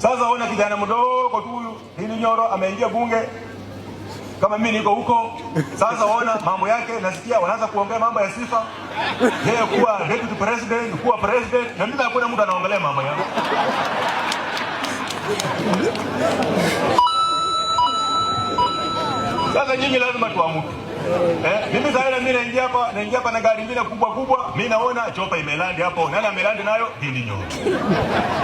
Sasa ona kijana mdogo tu hili Nyoro ameingia bunge kama mimi niko huko. Sasa ona mambo yake, nasikia wanaanza kuongea mambo ya sifa. Yeye kuwa deputy president, kuwa president, na mimi hakuna mtu anaongelea mambo yangu. Sasa nyinyi lazima tuamuke. Mimi sasa naingia hapa na gari nyingine kubwa, mimi naona chopa imelandi hapo. Nani amelandi nayo? Hili Nyoro.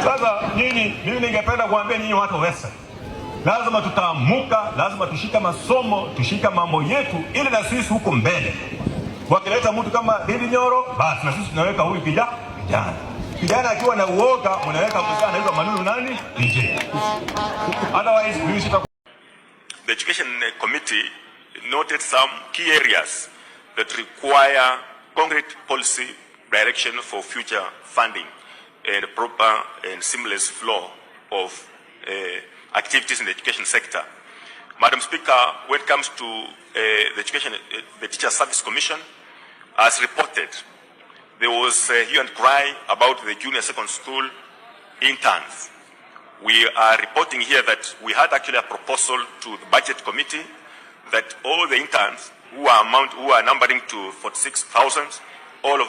Sasa mimi ningependa kuambia nyinyi watu wesa. Lazima tutaamuka, lazima tushika masomo, tushika mambo yetu ili na sisi huko mbele. Wakileta mtu kama Hili Nyoro, basi na sisi tunaweka huyu kijana. Kijana akiwa na uoga, mnaweka msana anaitwa Malulu Injendi. Otherwise, we should. The Education Committee noted some key areas that require concrete policy direction for future funding and proper and seamless flow of activities in the education sector. Madam Speaker, when it comes to the Teacher Service Commission, as reported, there was a hue and cry about the junior secondary school interns. We are reporting here that we had actually a proposal to the Budget Committee that all the interns who are numbering to 46,000, all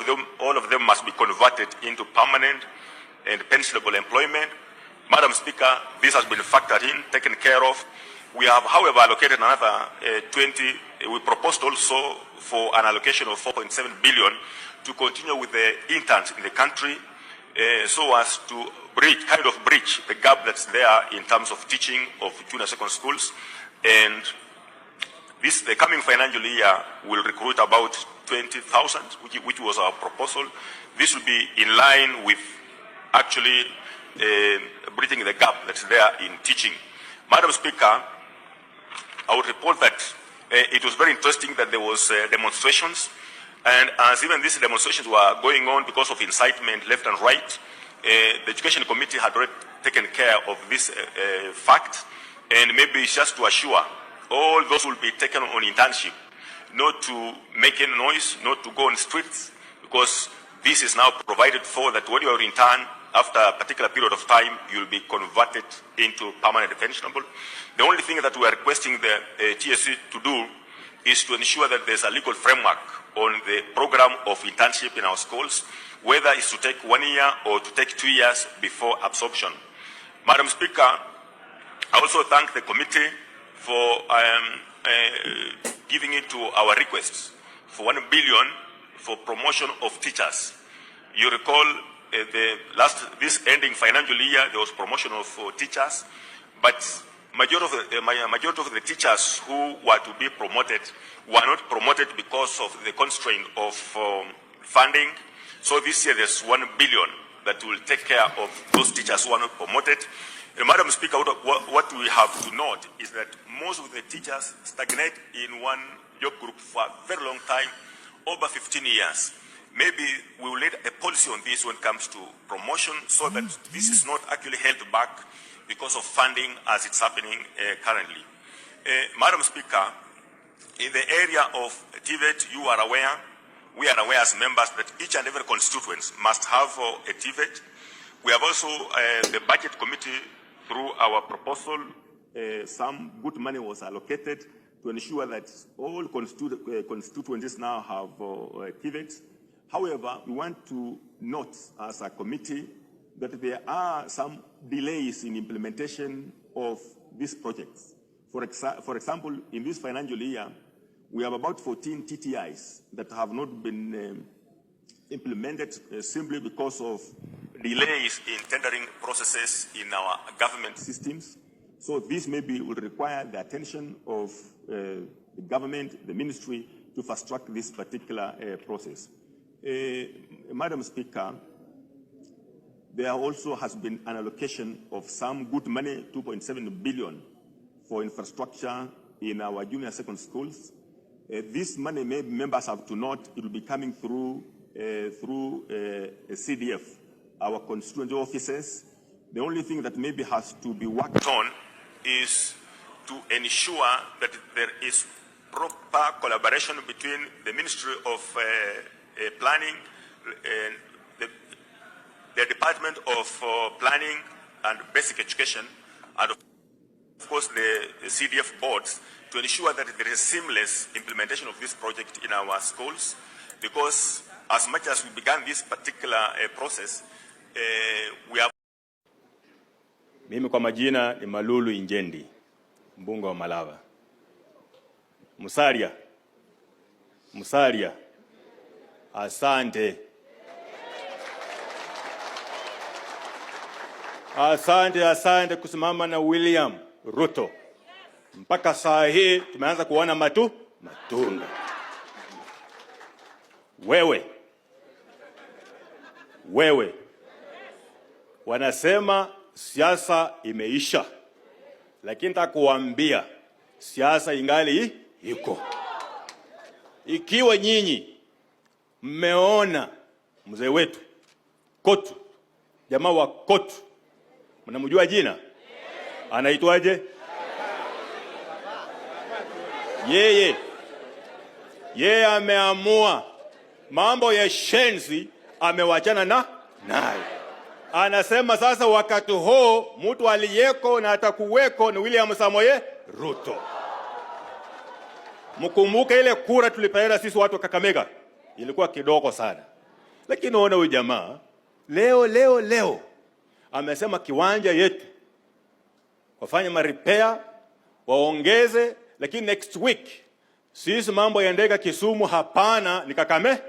of them must be converted into permanent and pensionable employment. Madam Speaker, this has been factored in, taken care of. We have, however, allocated another 20. We proposed also for an allocation of 4.7 billion to continue with the interns in the country, so as to bridge the gap that's there in terms of teaching of junior secondary schools. And the coming financial year will recruit about 20,000, which was our proposal. This will be in line with actually bridging the gap that's there in teaching. Madam Speaker, I would report that it was very interesting that there was demonstrations, and as even these demonstrations were going on because of incitement left and right, the Education Committee had already taken care of this fact, and maybe it's just to assure all those who will be taken on internship not to make any noise, not to go on streets, because this is now provided for that when you are intern, after a particular period of time, you will be converted into permanent pensionable. The only thing that we are requesting the TSC to do is to ensure that there's a legal framework on the program of internship in our schools, whether it's to take 1 year or to take 2 years before absorption. Madam Speaker, I also thank the committee for giving it to our requests for 1 billion for promotion of teachers. You recall this ending financial year, there was promotion of teachers, but majority of the teachers who were to be promoted were not promoted because of the constraint of funding. So this year there's 1 billion that will take care of those teachers who are not promoted. Madam Speaker, what we have to note is that most of the teachers stagnate in one job group for a very long time, over 15 years. Maybe we will need a policy on this when it comes to promotion, so that this is not actually held back because of funding as it's happening currently. Madam Speaker, in the area of TVET, you are aware, we are aware as members that each and every constituent must have a TVET. We have also, the Budget Committee, through our proposal, some good money was allocated to ensure that all constituencies now have TVET. However, we want to note as a committee that there are some delays in implementation of these projects. For example, in this financial year, we have about 14 TTIs that have not been implemented simply because of delays in tendering processes in our government systems. So this maybe will require the attention of the government, the ministry, to fast track this particular process. Madam Speaker, there also has been an allocation of some good money, 2.7 billion, for infrastructure in our junior secondary schools. This money, maybe members have to note, it will be coming through CDF, our constituent offices. The only thing that maybe has to be worked on is to ensure that there is proper collaboration between the Ministry of Planning and the Department of Planning and basic education, and of course the CDF boards, to ensure that there is seamless implementation of this project in our schools, because as much as we began this particular process, we have... Mimi kwa majina ni Malulu Injendi, mbunge wa Malava. Musalia, asante. Asante kusimama na William Ruto. Mpaka saa hii tumeanza kuona matunda. Wewe wanasema siasa imeisha, lakini nitakuambia siasa ingali iko. Ikiwa nyinyi mmeona mzee wetu Kotu, jamaa wa Kotu, mnamjua jina? Anaitwaje? Yeye ameamua mambo ya shenzi, amewachana naye. Anasema sasa wakati huo mtu aliyeko na atakuweko ni William Samoei Ruto. Mkumbuke ile kura tulipeana sisi watu wa Kakamega ilikuwa kidogo sana. Lakini naona huyu jamaa leo amesema kiwanja yetu wafanye repair, waongeze, lakini next week sisi mambo ya ndege Kisumu hapana, ni Kakamega.